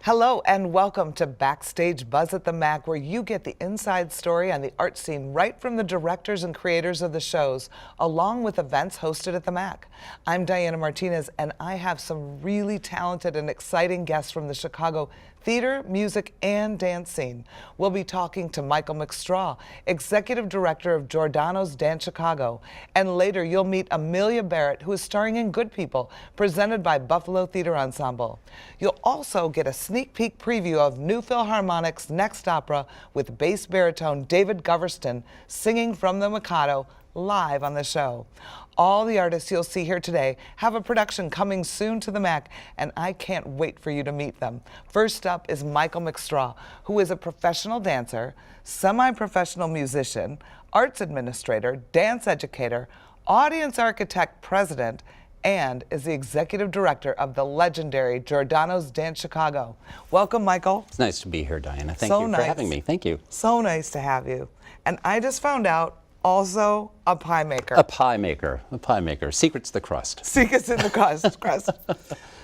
Hello and welcome to Backstage Buzz at the MAC, where you get the inside story on the art scene right from the directors and creators of the shows, along with events hosted at the MAC. I'm Diana Martinez, and I have some really talented and exciting guests from the Chicago theater, music, and dance scene. We'll be talking to Michael McStraw, Executive Director of Giordano's Dance Chicago. And later you'll meet Amelia Barrett, who is starring in Good People, presented by Buffalo Theatre Ensemble. You'll also get a sneak peek preview of New Philharmonic's next opera with bass baritone David Govertsen singing from the Mikado live on the show. All the artists you'll see here today have a production coming soon to the MAC, and I can't wait for you to meet them. First up is Michael McStraw, who is a professional dancer, semi-professional musician, arts administrator, dance educator, audience architect president, and is the executive director of the legendary Giordano's Dance Chicago. Welcome, Michael. It's nice to be here, Diana. Thank you for having me. Thank you. So nice to have you. And I just found out also a pie maker. A pie maker. A pie maker. Secret's the crust. Secret's in the crust.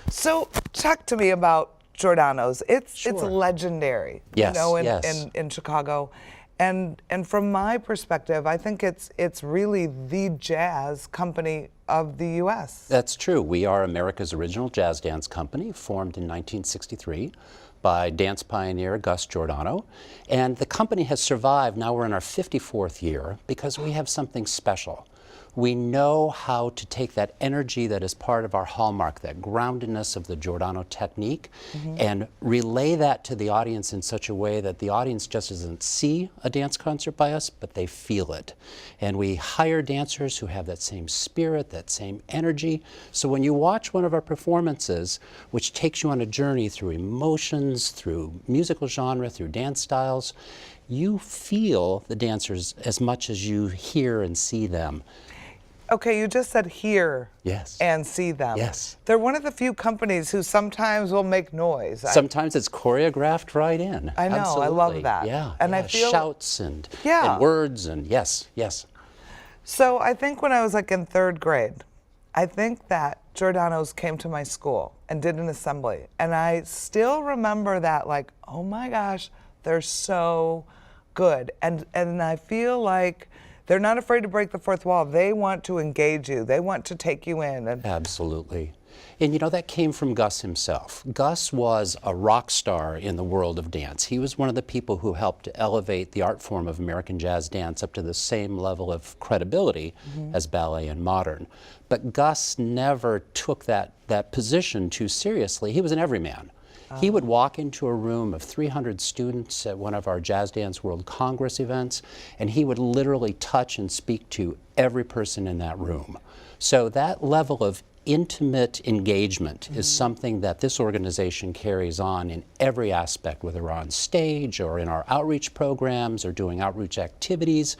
So talk to me about Giordano's. It's legendary. Yes, you know, yes. in Chicago. And from my perspective, I think it's really the jazz company of the U.S. That's true. We are America's original jazz dance company, formed in 1963 by dance pioneer Gus Giordano. And the company has survived. Now we're in our 54th year because we have something special. We know how to take that energy that is part of our hallmark, that groundedness of the Giordano technique, and relay that to the audience in such a way that the audience just doesn't see a dance concert by us, but they feel it. And we hire dancers who have that same spirit, that same energy. So when you watch one of our performances, which takes you on a journey through emotions, through musical genre, through dance styles, you feel the dancers as much as you hear and see them. Okay, you just said hear and see them. Yes. They're one of the few companies who sometimes will make noise. Sometimes it's choreographed right in. I know, Absolutely. I love that. Yeah, and I feel shouts and words and yes. So I think when I was like in 3rd grade, I think that Giordano's came to my school and did an assembly. And I still remember that, like, oh my gosh, they're so good. And I feel like they're not afraid to break the fourth wall. They want to engage you. They want to take you in. Absolutely. And you know, that came from Gus himself. Gus was a rock star in the world of dance. He was one of the people who helped to elevate the art form of American jazz dance up to the same level of credibility as ballet and modern. But Gus never took that position too seriously. He was an everyman. He would walk into a room of 300 students at one of our Jazz Dance World Congress events, and he would literally touch and speak to every person in that room. So that level of intimate engagement is something that this organization carries on in every aspect, whether we're on stage or in our outreach programs or doing outreach activities.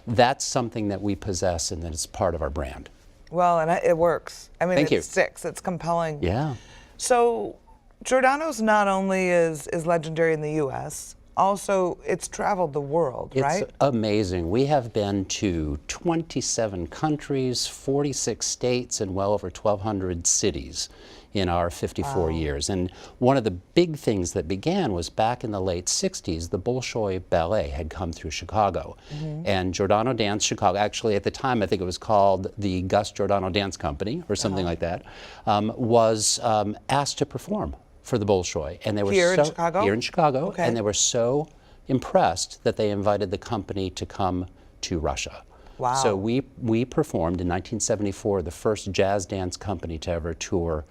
That's something that we possess and that is part of our brand. Well, and it works. I mean, Thank you. It sticks. It's compelling. Yeah. So Giordano's not only is legendary in the U.S., also it's traveled the world, right? It's amazing. We have been to 27 countries, 46 states, and well over 1,200 cities in our 54 years. And one of the big things that began was back in the late 60s, the Bolshoi Ballet had come through Chicago. And Giordano Dance Chicago, actually at the time I think it was called the Gus Giordano Dance Company or something like that, was asked to perform for the Bolshoi. And they were Here in Chicago? Here in Chicago. Okay. And they were so impressed that they invited the company to come to Russia. Wow. So we performed in 1974, the first jazz dance company to ever tour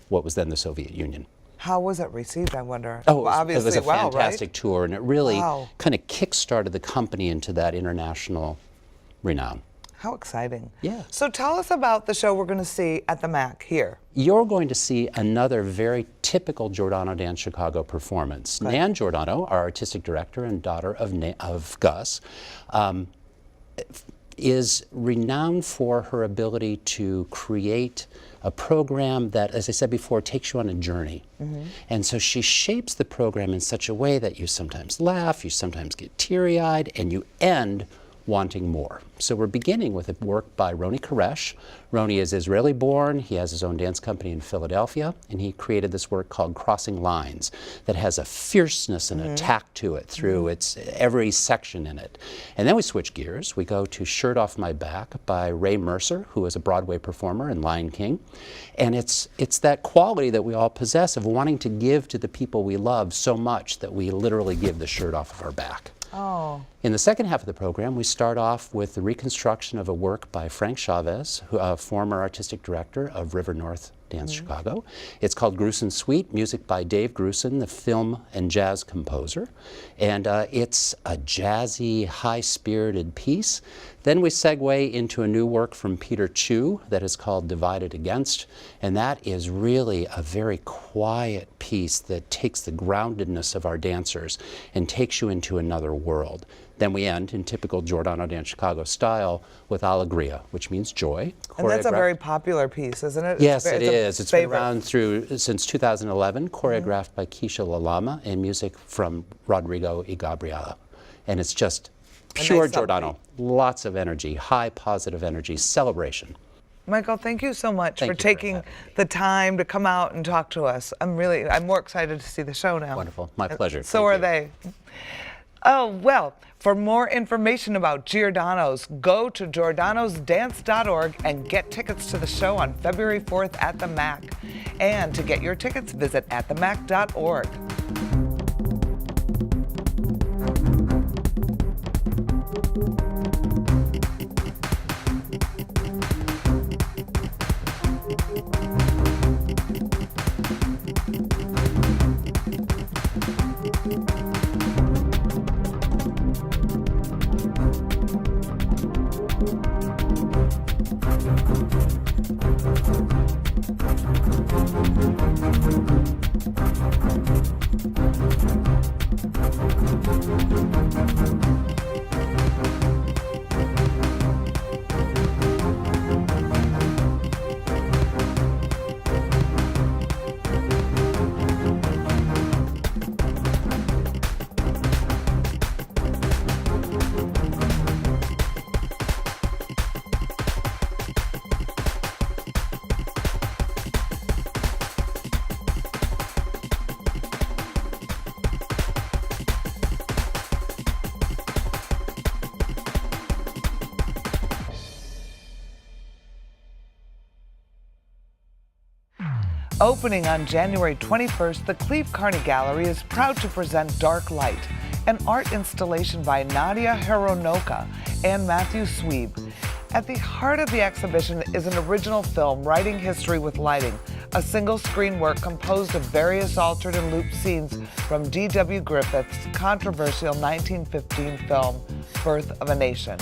what was then the Soviet Union. How was it received, I wonder? Oh, obviously, it was a well, fantastic tour, and it really Wow. kind of kick-started the company into that international renown. How exciting. Yeah. So tell us about the show we're going to see at the MAC here. You're going to see another very typical Giordano Dance Chicago performance. Nan Giordano, our artistic director and daughter of Gus, is renowned for her ability to create a program that, as I said before, takes you on a journey. And so she shapes the program in such a way that you sometimes laugh, you sometimes get teary-eyed, and you end wanting more. So we're beginning with a work by Roni Koresh. Roni is Israeli-born. He has his own dance company in Philadelphia, and he created this work called Crossing Lines that has a fierceness and attack to it through its every section in it. And then we switch gears. We go to Shirt Off My Back by Ray Mercer, who is a Broadway performer in Lion King. And it's that quality that we all possess of wanting to give to the people we love so much that we literally give the shirt off of our back. Oh. In the second half of the program, we start off with the reconstruction of a work by Frank Chavez, a former artistic director of River North Dance Chicago. It's called Grusin Suite, music by Dave Grusin, the film and jazz composer. And it's a jazzy, high-spirited piece. Then we segue into a new work from Peter Chu that is called Divided Against, and that is really a very quiet piece that takes the groundedness of our dancers and takes you into another world. Then we end in typical Giordano Dance Chicago style with Allegria, which means joy. And that's a very popular piece, isn't it? Yes, it is. It's been around since 2011, choreographed by Keisha Lalama and music from Rodrigo y Gabriela. And it's just pure Giordano. Lots of energy, high positive energy, celebration. Michael, thank you so much for taking the time to come out and talk to us. I'm more excited to see the show now. Wonderful. My pleasure. So are they. Oh, well, for more information about Giordanos, go to giordanosdance.org and get tickets to the show on February 4th at the MAC. And to get your tickets, visit atthemac.org. Opening on January 21st, the Cleve Carney Gallery is proud to present Dark Light, an art installation by Nadia Hironoka and Matthew Sweeb. At the heart of the exhibition is an original film, Writing History with Lighting, a single-screen work composed of various altered and looped scenes from D.W. Griffith's controversial 1915 film, Birth of a Nation.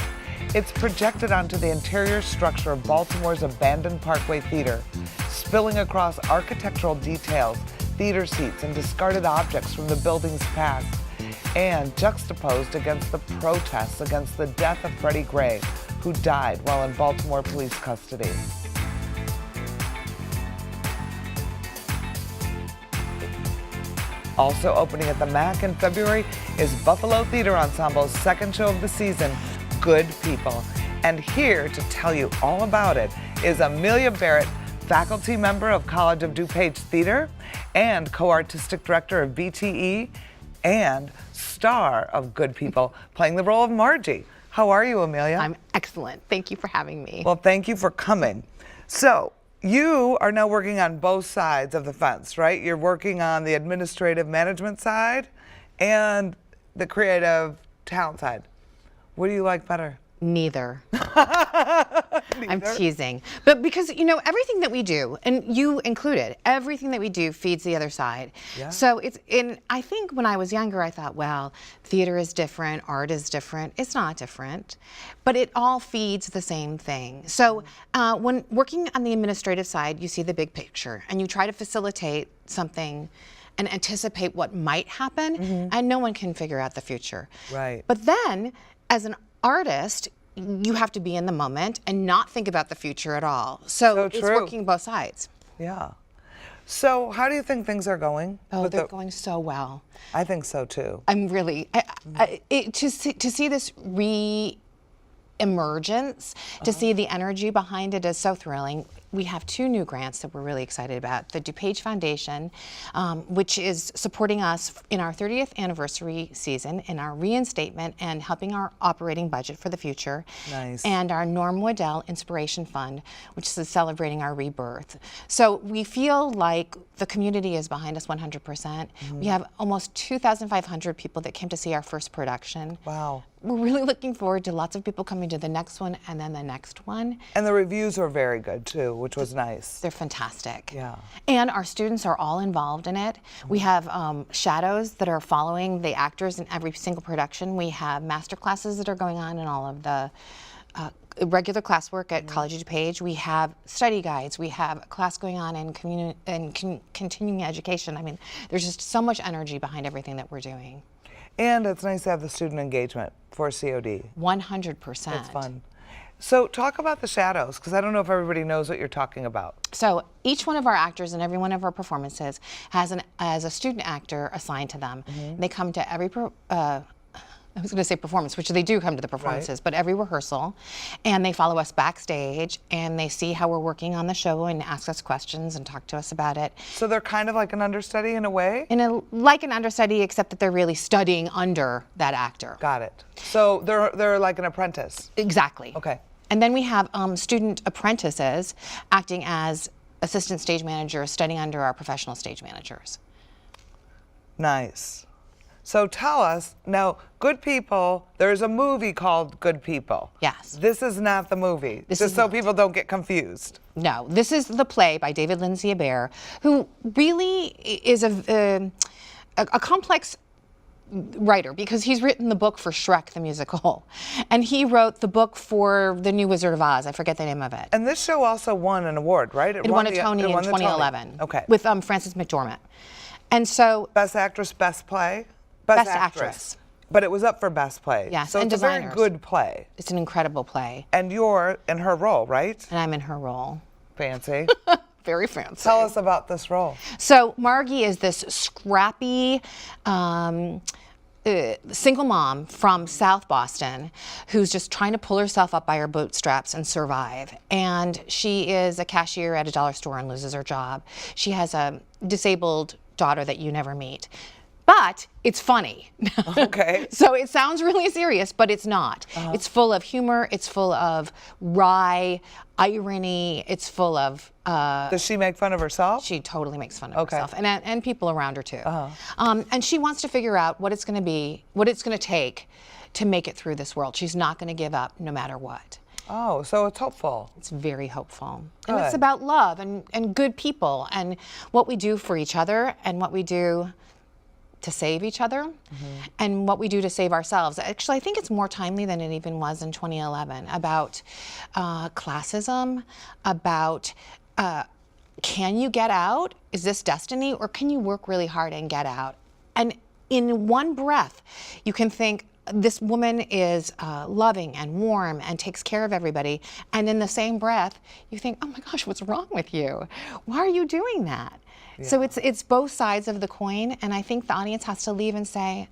It's projected onto the interior structure of Baltimore's abandoned Parkway Theater, spilling across architectural details, theater seats, and discarded objects from the building's past, and juxtaposed against the protests against the death of Freddie Gray, who died while in Baltimore police custody. Also opening at the MAC in February is Buffalo Theatre Ensemble's second show of the season, Good People. And here to tell you all about it is Amelia Barrett, faculty member of College of DuPage Theater and co-artistic director of BTE and star of Good People, playing the role of Margie. How are you, Amelia? I'm excellent. Thank you for having me. Well, thank you for coming. So, you are now working on both sides of the fence, right? You're working on the administrative management side and the creative talent side. What do you like better? Neither. I'm teasing. But because, you know, everything that we do, and you included, everything that we do feeds the other side. Yeah. So I think when I was younger, I thought, well, theater is different, art is different. It's not different, but it all feeds the same thing. So when working on the administrative side, you see the big picture and you try to facilitate something and anticipate what might happen, and no one can figure out the future. Right. But then, as an artist, you have to be in the moment and not think about the future at all. So it's working both sides. Yeah. So how do you think things are going? Oh, they're going so well. I think so too. I'm really, to see this emergence, to see the energy behind it is so thrilling. We have 2 new grants that we're really excited about. The DuPage Foundation, which is supporting us in our 30th anniversary season, in our reinstatement and helping our operating budget for the future. Nice. And our Norm Waddell Inspiration Fund, which is celebrating our rebirth. So we feel like the community is behind us 100%. We have almost 2,500 people that came to see our first production. Wow. We're really looking forward to lots of people coming to the next one and then the next one. And the reviews were very good too, which was nice. They're fantastic. Yeah. And our students are all involved in it. We have shadows that are following the actors in every single production. We have master classes that are going on in all of the regular classwork at College of DuPage. We have study guides. We have a class going on in continuing education. I mean, there's just so much energy behind everything that we're doing. And it's nice to have the student engagement for COD. 100%. It's fun. So talk about the shadows, because I don't know if everybody knows what you're talking about. So each one of our actors in every one of our performances has a student actor assigned to them. They come to every I was going to say performance, which they do come to the performances, but every rehearsal, and they follow us backstage, and they see how we're working on the show and ask us questions and talk to us about it. So they're kind of like an understudy in a way? Like an understudy, except that they're really studying under that actor. Got it. So they're like an apprentice? Exactly. Okay. And then we have student apprentices acting as assistant stage managers, studying under our professional stage managers. Nice. So tell us, now, Good People, there's a movie called Good People. Yes. This is not the movie, just so people don't get confused. No, this is the play by David Govertsen, who really is a complex writer, because he's written the book for Shrek the musical, and he wrote the book for The New Wizard of Oz. I forget the name of it. And this show also won an award, right? It won a Tony in 2011. Okay. With Frances McDormand. And so Best Actress, Best Play? Best Actress. But it was up for Best Play. Yes, so and it's designers. a very good play. It's an incredible play. And you're in her role, right? And I'm in her role. Fancy. Very fancy. Tell us about this role. So Margie is this scrappy single mom from South Boston who's just trying to pull herself up by her bootstraps and survive. And she is a cashier at a dollar store and loses her job. She has a disabled daughter that you never meet. But it's funny. Okay. So it sounds really serious, but it's not. It's full of humor. It's full of wry irony. It's full of... Does she make fun of herself? She totally makes fun of herself, and people around her too. And she wants to figure out what it's going to be, what it's going to take to make it through this world. She's not going to give up no matter what. Oh, so it's hopeful. It's very hopeful. Good. And it's about love and good people and what we do for each other and what we do to save each other and what we do to save ourselves. Actually, I think it's more timely than it even was in 2011 about classism, about can you get out? Is this destiny? Or can you work really hard and get out? And in one breath, you can think, this woman is loving and warm and takes care of everybody. And in the same breath, you think, oh my gosh, what's wrong with you? Why are you doing that? Yeah. So it's both sides of the coin. And I think the audience has to leave and say,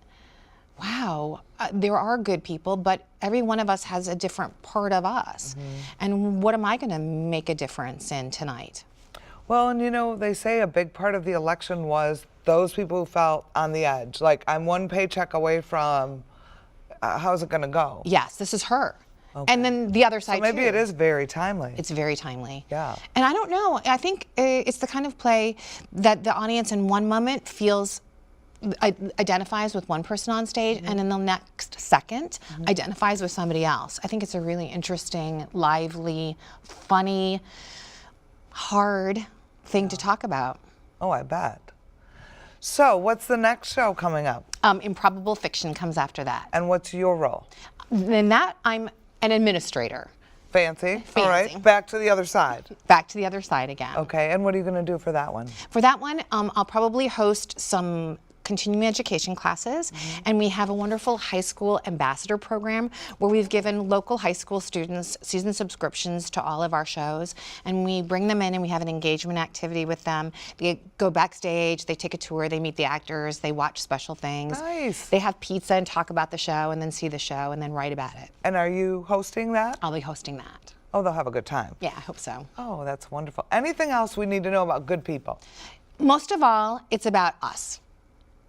wow, there are good people, but every one of us has a different part of us. And what am I going to make a difference in tonight? Well, and you know, they say a big part of the election was those people who felt on the edge. Like, I'm one paycheck away from, how's it going to go? Yes, this is her. Okay. And then the other side, so maybe too. It is very timely. It's very timely. Yeah. And I don't know, I think it's the kind of play that the audience in one moment feels, identifies with one person on stage, and in the next second identifies with somebody else. I think it's a really interesting, lively, funny, hard thing to talk about. Oh, I bet. So what's the next show coming up? Improbable Fiction comes after that. And what's your role? In that, I'm an administrator. Fancy. Fancy. All right, back to the other side. Back to the other side again. Okay, and what are you going to do for that one? For that one, I'll probably host some continuing education classes, and we have a wonderful high school ambassador program where we've given local high school students season subscriptions to all of our shows, and we bring them in and we have an engagement activity with them. They go backstage, they take a tour, they meet the actors, they watch special things. Nice. They have pizza and talk about the show and then see the show and then write about it. And are you hosting that? I'll be hosting that. Oh, they'll have a good time. Yeah, I hope so. Oh, that's wonderful. Anything else we need to know about good people? Most of all, it's about us.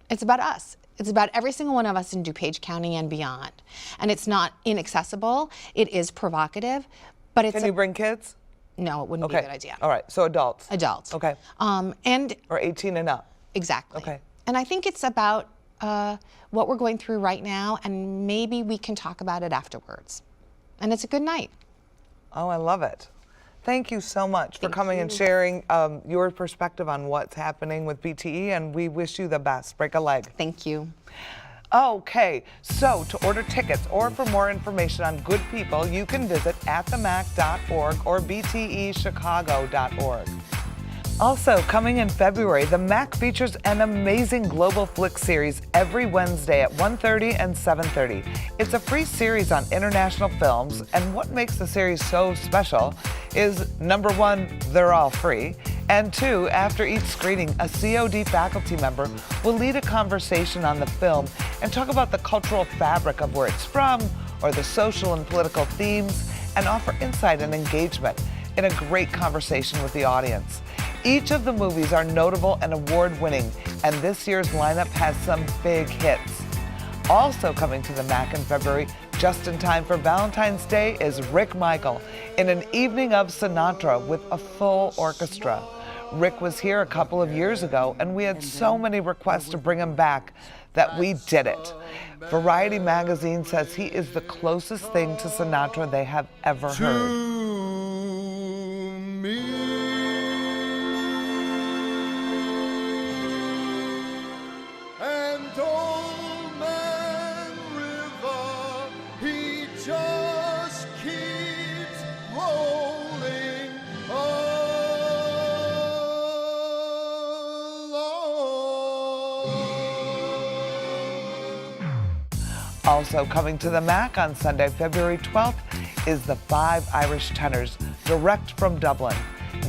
It's about us. It's about every single one of us in DuPage County and beyond. And it's not inaccessible. It is provocative, but it's Can you bring kids? No, it wouldn't be a good idea. All right, so adults. Adults. Okay. And Or 18 and up. exactly. Okay. And I think it's about what we're going through right now, and maybe we can talk about it afterwards. And it's a good night. Oh, I love it. Thank you so much for coming and sharing your perspective on what's happening with BTE, and we wish you the best. Break a leg. Thank you. Okay, so to order tickets or for more information on good people, you can visit atthemac.org or btechicago.org. Also, coming in February, the MAC features an amazing global flick series every Wednesday at 1:30 and 7:30. It's a free series on international films, and what makes the series so special is, number one, they're all free, and two, after each screening, a COD faculty member will lead a conversation on the film and talk about the cultural fabric of where it's from, or the social and political themes, and offer insight and engagement in a great conversation with the audience. Each of the movies are notable and award-winning, and this year's lineup has some big hits. Also coming to the MAC in February, just in time for Valentine's Day, is Rick Michael in an evening of Sinatra with a full orchestra. Rick was here a couple of years ago, and we had so many requests to bring him back that we did it. Variety magazine says he is the closest thing to Sinatra they have ever heard. Also coming to the MAC on Sunday, February 12th, is the 5 Irish Tenors, direct from Dublin.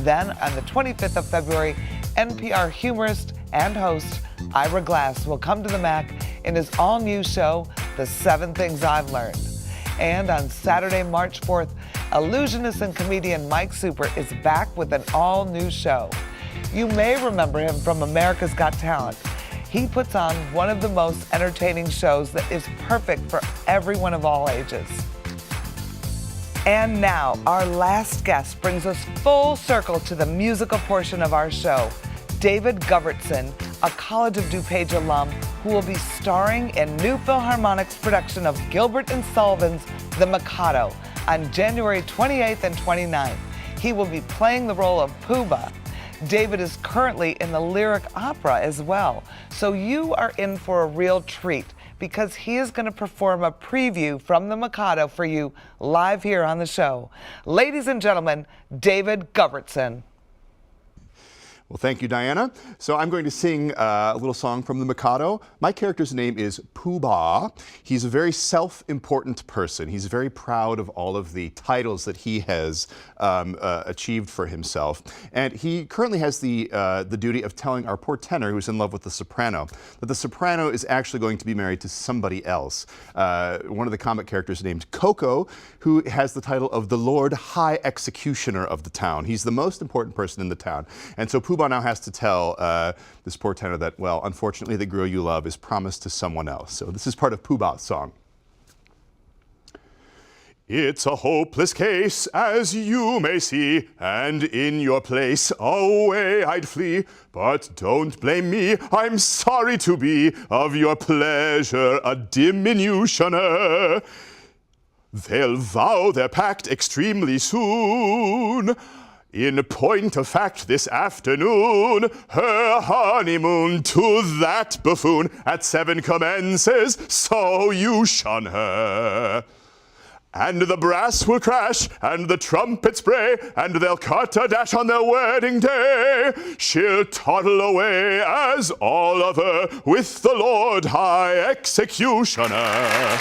Then, on the 25th of February, NPR humorist and host Ira Glass will come to the MAC in his all-new show, The 7 Things I've Learned. And on Saturday, March 4th, illusionist and comedian Mike Super is back with an all-new show. You may remember him from America's Got Talent. He puts on one of the most entertaining shows that is perfect for everyone of all ages. And now, our last guest brings us full circle to the musical portion of our show. David Govertsen, a College of DuPage alum who will be starring in New Philharmonic's production of Gilbert and Sullivan's The Mikado on January 28th and 29th. He will be playing the role of Puba. David is currently in the lyric opera as well, so you are in for a real treat because he is going to perform a preview from The Mikado for you live here on the show. Ladies and gentlemen, David Govertsen. Well, thank you, Diana. So I'm going to sing a little song from The Mikado. My character's name is Pooh-Bah. He's a very self-important person. He's very proud of all of the titles that he has achieved for himself. And he currently has the duty of telling our poor tenor, who's in love with the soprano, that the soprano is actually going to be married to somebody else. One of the comic characters named Coco, who has the title of the Lord High Executioner of the town. He's the most important person in the town. And so Pooh-Bah now has to tell this poor tenor that, well, unfortunately, the girl you love is promised to someone else. So this is part of Pooh-Bah's song. It's a hopeless case, as you may see, and in your place away I'd flee. But don't blame me, I'm sorry to be of your pleasure a diminutioner. They'll vow their pact extremely soon. In point of fact, this afternoon, her honeymoon to that buffoon at 7 commences, so you shun her. And the brass will crash, and the trumpets bray, and they'll cut a dash on their wedding day. She'll toddle away as all other with the Lord High Executioner.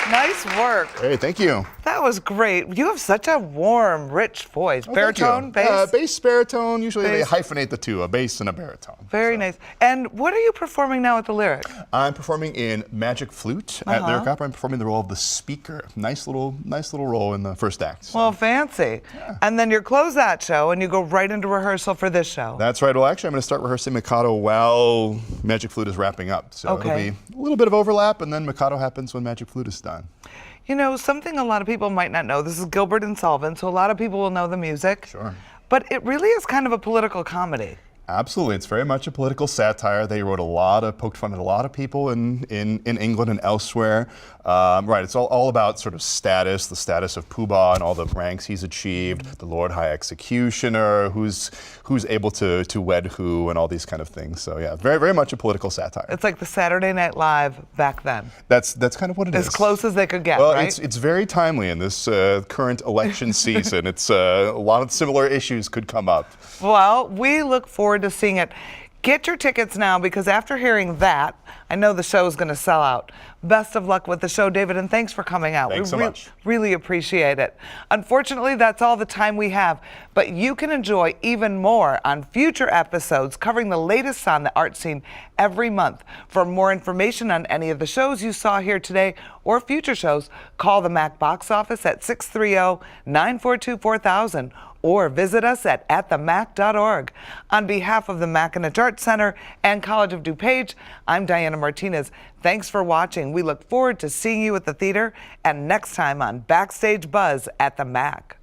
Nice work. Hey, thank you. That was great. You have such a warm, rich voice. Baritone, bass? Bass, baritone. Usually they Bass. hyphenate the two, a bass and a baritone. Very nice. And what are you performing now at the Lyric? I'm performing in Magic Flute at Lyric Opera. I'm performing the role of the speaker. Nice little role in the first act. So. Well, fancy. Yeah. And then you close that show and you go right into rehearsal for this show. That's right. Well, actually, I'm going to start rehearsing Mikado while Magic Flute is wrapping up. So it'll be a little bit of overlap, and then Mikado happens when Magic Flute is done. You know, something a lot of people might not know, this is Gilbert and Sullivan, so a lot of people will know the music. Sure. But it really is kind of a political comedy. Absolutely. It's very much a political satire. They poked fun at a lot of people in England and elsewhere. Right, it's all about sort of status, the status of Pooh Bah and all the ranks he's achieved, the Lord High Executioner, who's able to wed who, and all these kind of things. So yeah, very, very much a political satire. It's like the Saturday Night Live back then. That's kind of what it is. As close as they could get, well, right? It's very timely in this current election season. It's a lot of similar issues could come up. Well, we look forward to seeing it. Get your tickets now, because after hearing that, I know the show is going to sell out. Best of luck with the show, David, and thanks for coming out. Thanks so much. Really appreciate it. Unfortunately, that's all the time we have, but you can enjoy even more on future episodes covering the latest on the art scene every month. For more information on any of the shows you saw here today or future shows, call the MAC box office at 630-942-4000 or visit us at themac.org. On behalf of the McAninch Arts Center and College of DuPage, I'm Diana Martinez. Thanks for watching. We look forward to seeing you at the theater and next time on Backstage Buzz at the MAC.